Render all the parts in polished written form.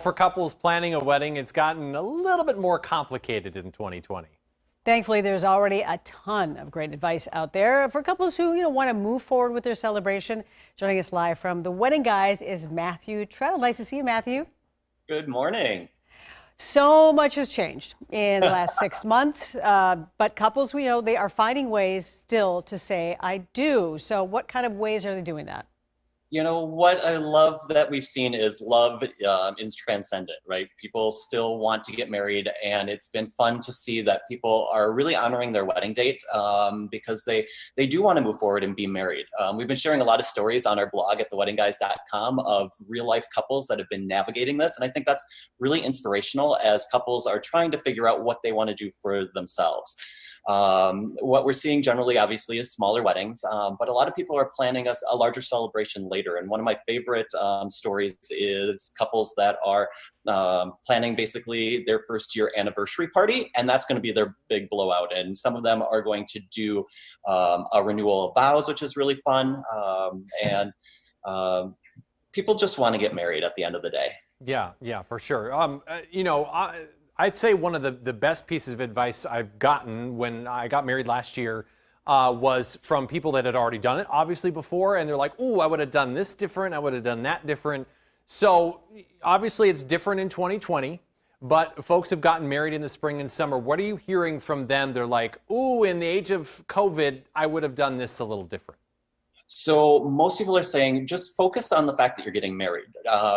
For couples planning a wedding, it's gotten a little bit more complicated in 2020. Thankfully, there's already a ton of great advice out there for couples who, want to move forward with their celebration. Joining us live from the Wedding Guys is Matthew Trettel. Nice to see you, Matthew. Good morning. So much has changed in the last 6 months, but couples, we know, they are finding ways still to say, I do. So what kind of ways are they doing that? You know, what I love that we've seen is love is transcendent, right? People still want to get married, and it's been fun to see that people are really honoring their wedding date because they do want to move forward and be married. We've been sharing a lot of stories on our blog at theweddingguys.com of real-life couples that have been navigating this, and I think that's really inspirational as couples are trying to figure out what they want to do for themselves. What we're seeing generally, obviously, is smaller weddings, but a lot of people are planning a larger celebration later. And one of my favorite stories is couples that are planning basically their first year anniversary party, and that's going to be their big blowout. And some of them are going to do a renewal of vows, which is really fun. And people just want to get married at the end of the day. Yeah, for sure. I'd say one of the best pieces of advice I've gotten when I got married last year was from people that had already done it, obviously, before. And they're like, oh, I would have done this different. I would have done that different. So obviously it's different in 2020, but folks have gotten married in the spring and summer. What are you hearing from them? They're like, oh, in the age of COVID, I would have done this a little different. So most people are saying just focus on the fact that you're getting married.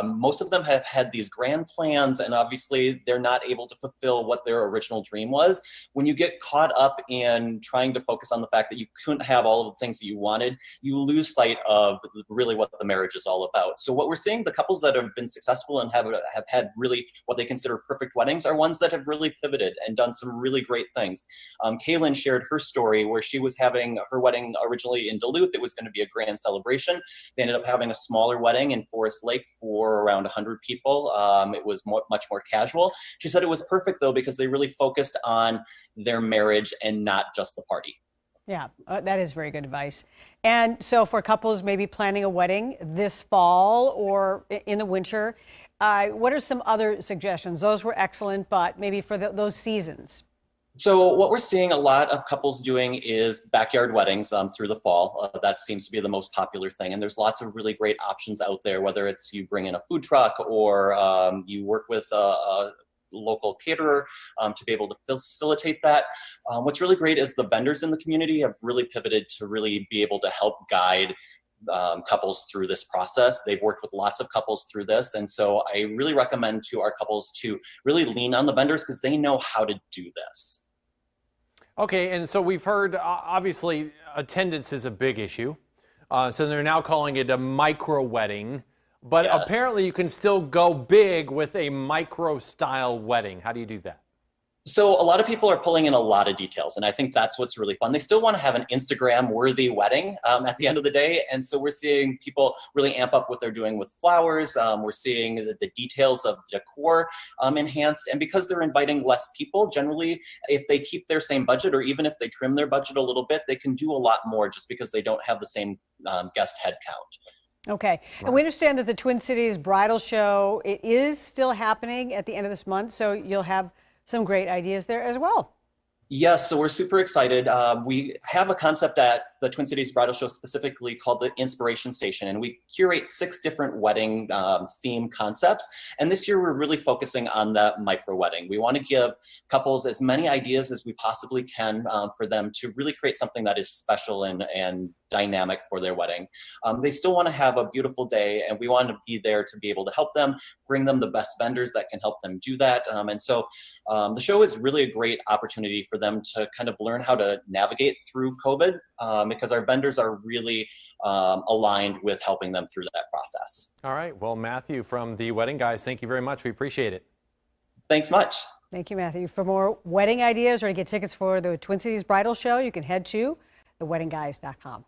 Most of them have had these grand plans, and obviously they're not able to fulfill what their original dream was. When you get caught up in trying to focus on the fact that you couldn't have all of the things that you wanted, you lose sight of really what the marriage is all about. So what we're seeing, the couples that have been successful and have had really what they consider perfect weddings are ones that have really pivoted and done some really great things. Kaylin shared her story where she was having her wedding originally in Duluth. It was going to be a grand celebration. They ended up having a smaller wedding in Forest Lake for around 100 people. It was much more casual. She said it was perfect though because they really focused on their marriage and not just the party. Yeah, that is very good advice. And so for couples maybe planning a wedding this fall or in the winter, what are some other suggestions? Those were excellent, but maybe for those seasons. So what we're seeing a lot of couples doing is backyard weddings through the fall. That seems to be the most popular thing. And there's lots of really great options out there, whether it's you bring in a food truck or you work with a local caterer to be able to facilitate that. What's really great is the vendors in the community have really pivoted to really be able to help guide couples through this process. They've worked with lots of couples through this. And so I really recommend to our couples to really lean on the vendors because they know how to do this. Okay, and so we've heard, obviously, attendance is a big issue. So they're now calling it a micro wedding. But Yes. Apparently you can still go big with a micro style wedding. How do you do that? So a lot of people are pulling in a lot of details, and I think that's what's really fun. They still want to have an Instagram-worthy wedding at the end of the day, and so we're seeing people really amp up what they're doing with flowers. We're seeing the details of decor enhanced, and because they're inviting less people, generally, if they keep their same budget, or even if they trim their budget a little bit, they can do a lot more just because they don't have the same guest head count. Okay. And we understand that the Twin Cities Bridal Show, it is still happening at the end of this month, so you'll have some great ideas there as well. Yes, so we're super excited. We have a concept at the Twin Cities Bridal Show specifically called the Inspiration Station, and we curate 6 different wedding theme concepts. And this year we're really focusing on the micro wedding. We want to give couples as many ideas as we possibly can for them to really create something that is special and dynamic for their wedding. They still want to have a beautiful day, and we want to be there to be able to help them, bring them the best vendors that can help them do that. And so the show is really a great opportunity for them to kind of learn how to navigate through COVID because our vendors are really aligned with helping them through that process. All right. Well, Matthew from the Wedding Guys, thank you very much. We appreciate it. Thanks much. Thank you, Matthew. For more wedding ideas or to get tickets for the Twin Cities Bridal Show, you can head to theweddingguys.com.